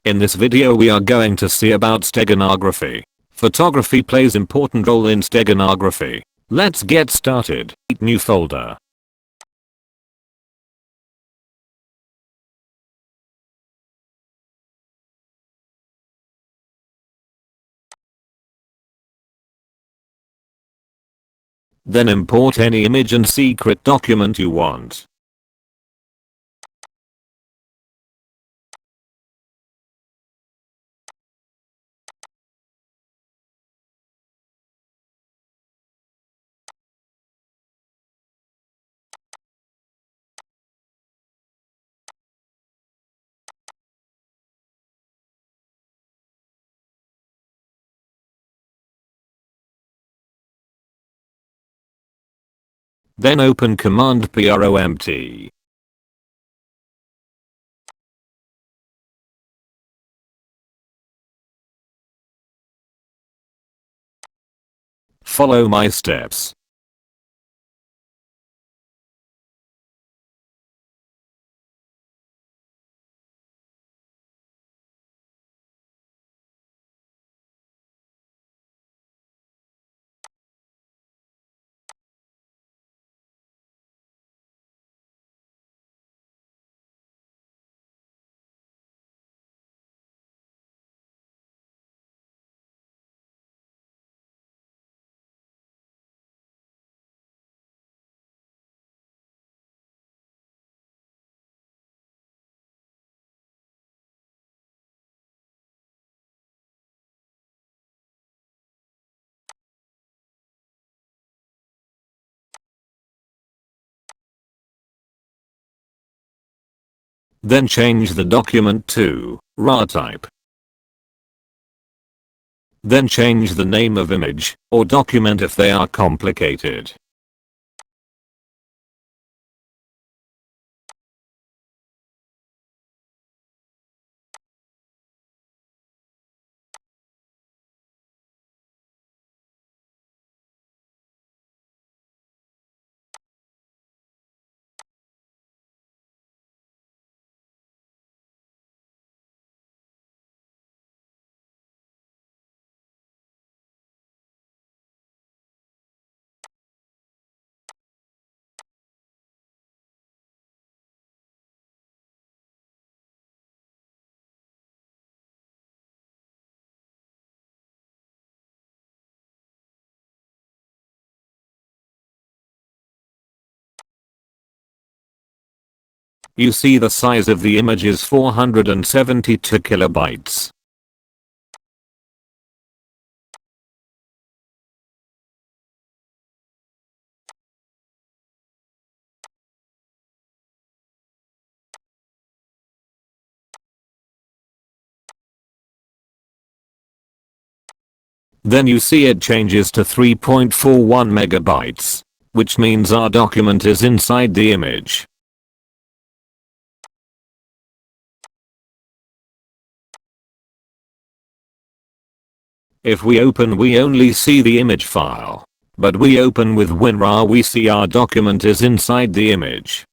In this video we are going to see about steganography. Photography plays important role in steganography. Let's get started. New folder. Then import any image and secret document you want. Then open command prompt. Follow my steps. Then change the document to RAW type. Then change the name of image or document if they are complicated. You see the size of the image is 472 kilobytes. Then you see it changes to 3.41 megabytes, which means our document is inside the image. If we open we only see the image file, but we open with WinRAR we see our document is inside the image.